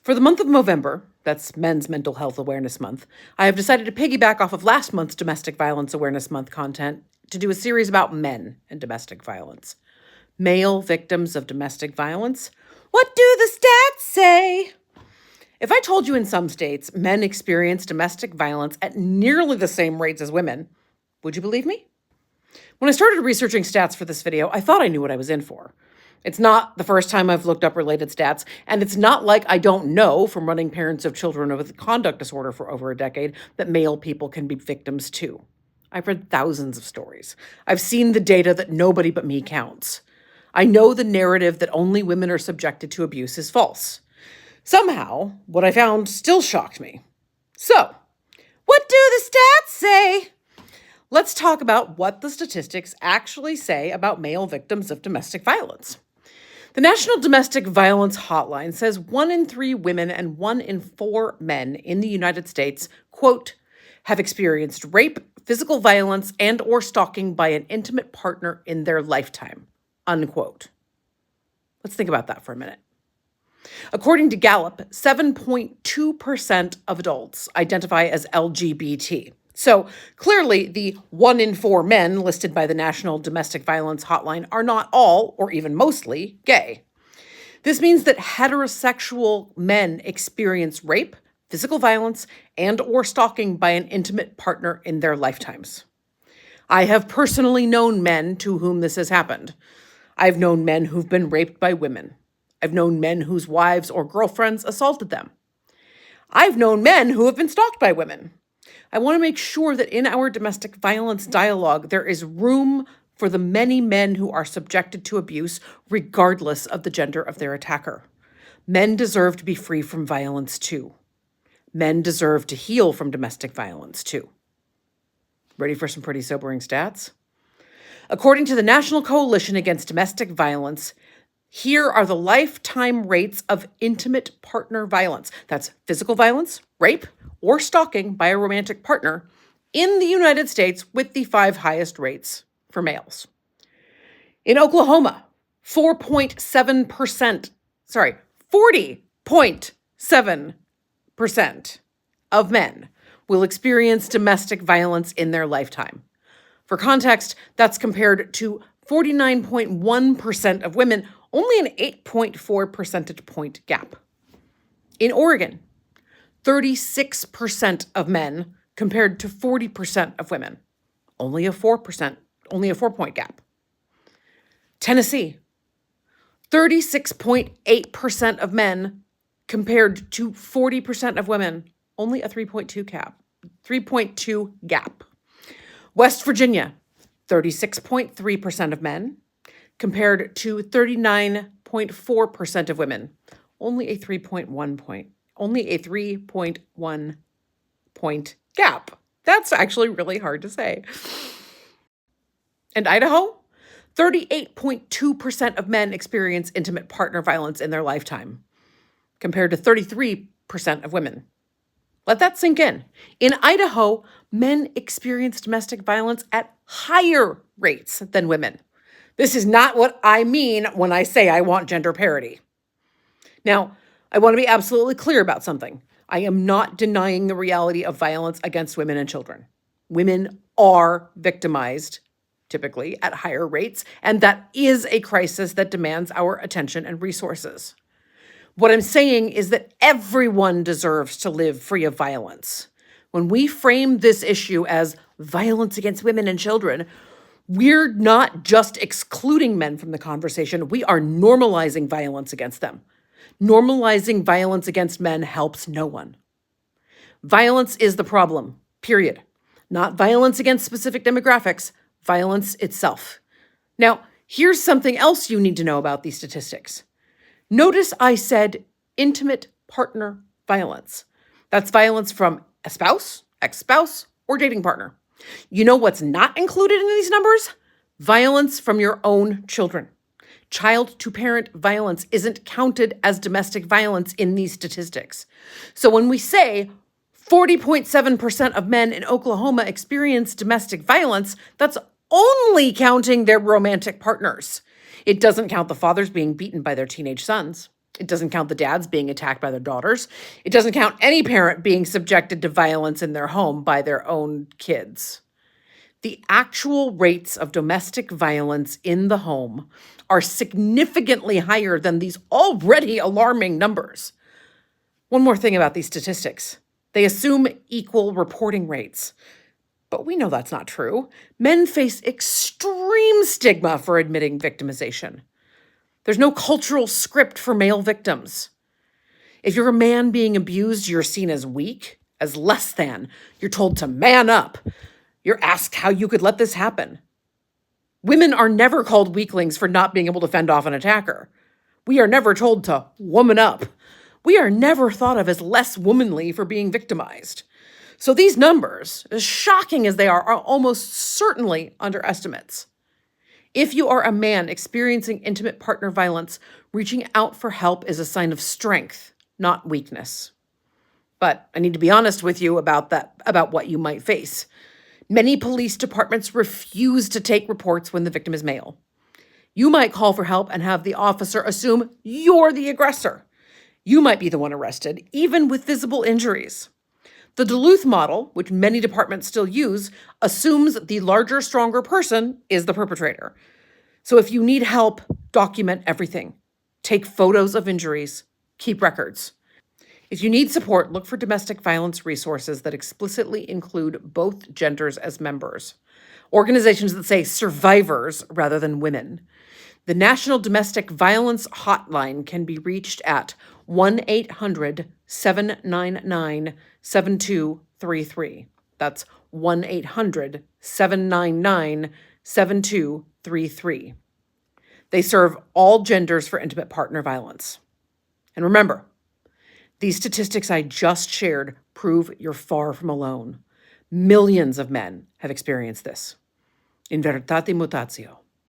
For the month of Movember, that's Men's Mental Health Awareness Month, I have decided to piggyback off of last month's Domestic Violence Awareness Month content to do a series about men and domestic violence. Male victims of domestic violence. What do the stats say? If I told you in some states men experience domestic violence at nearly the same rates as women, would you believe me? When I started researching stats for this video, I thought I knew what I was in for. It's not the first time I've looked up related stats, and it's not like I don't know from running parents of children with conduct disorder for over a decade that male people can be victims too. I've read thousands of stories. I've seen the data that nobody but me counts. I know the narrative that only women are subjected to abuse is false. Somehow, what I found still shocked me. So, what do the stats say? Let's talk about what the statistics actually say about male victims of domestic violence. The National Domestic Violence Hotline says 1 in 3 women and 1 in 4 men in the United States, quote, have experienced rape, physical violence, and or stalking by an intimate partner in their lifetime, unquote. Let's think about that for a minute. According to Gallup, 7.2% of adults identify as LGBT. So clearly, the 1 in 4 men listed by the National Domestic Violence Hotline are not all, or even mostly, gay. This means that heterosexual men experience rape, physical violence, and or stalking by an intimate partner in their lifetimes. I have personally known men to whom this has happened. I've known men who've been raped by women. I've known men whose wives or girlfriends assaulted them. I've known men who have been stalked by women. I want to make sure that in our domestic violence dialogue, there is room for the many men who are subjected to abuse, regardless of the gender of their attacker. Men deserve to be free from violence too. Men deserve to heal from domestic violence too. Ready for some pretty sobering stats? According to the National Coalition Against Domestic Violence, here are the lifetime rates of intimate partner violence. That's physical violence, rape, or stalking by a romantic partner in the United States, with the 5 highest rates for males. In Oklahoma, 40.7% of men will experience domestic violence in their lifetime. For context, that's compared to 49.1% of women, only an 8.4 percentage point gap. In Oregon, 36% of men compared to 40% of women, only a 4-point gap. Tennessee, 36.8% of men compared to 40% of women, only a 3.2 gap. West Virginia, 36.3% of men compared to 39.4% of women, only a 3.1 point gap. That's actually really hard to say. And Idaho, 38.2% of men experience intimate partner violence in their lifetime, compared to 33% of women. Let that sink in. In Idaho, men experience domestic violence at higher rates than women. This is not what I mean when I say I want gender parity. Now, I want to be absolutely clear about something. I am not denying the reality of violence against women and children. Women are victimized, typically, at higher rates, and that is a crisis that demands our attention and resources. What I'm saying is that everyone deserves to live free of violence. When we frame this issue as violence against women and children, we're not just excluding men from the conversation, we are normalizing violence against them. Normalizing violence against men helps no one. Violence is the problem, period. Not violence against specific demographics, violence itself. Now, here's something else you need to know about these statistics. Notice I said intimate partner violence. That's violence from a spouse, ex-spouse, or dating partner. You know what's not included in these numbers? Violence from your own children. Child-to-parent violence isn't counted as domestic violence in these statistics. So when we say 40.7% of men in Oklahoma experience domestic violence, that's only counting their romantic partners. It doesn't count the fathers being beaten by their teenage sons. It doesn't count the dads being attacked by their daughters. It doesn't count any parent being subjected to violence in their home by their own kids. The actual rates of domestic violence in the home are significantly higher than these already alarming numbers. One more thing about these statistics. They assume equal reporting rates. But we know that's not true. Men face extreme stigma for admitting victimization. There's no cultural script for male victims. If you're a man being abused, you're seen as weak, as less than. You're told to man up. You're asked how you could let this happen. Women are never called weaklings for not being able to fend off an attacker. We are never told to woman up. We are never thought of as less womanly for being victimized. So these numbers, as shocking as they are almost certainly underestimates. If you are a man experiencing intimate partner violence, reaching out for help is a sign of strength, not weakness. But I need to be honest with you about what you might face. Many police departments refuse to take reports when the victim is male. You might call for help and have the officer assume you're the aggressor. You might be the one arrested, even with visible injuries. The Duluth model, which many departments still use, assumes the larger, stronger person is the perpetrator. So if you need help, document everything. Take photos of injuries. Keep records. If you need support, look for domestic violence resources that explicitly include both genders as members. Organizations that say survivors rather than women. The National Domestic Violence Hotline can be reached at 1-800-799-7233. That's 1-800-799-7233. They serve all genders for intimate partner violence. And remember, these statistics I just shared prove you're far from alone. Millions of men have experienced this. In Veritate Mutatio.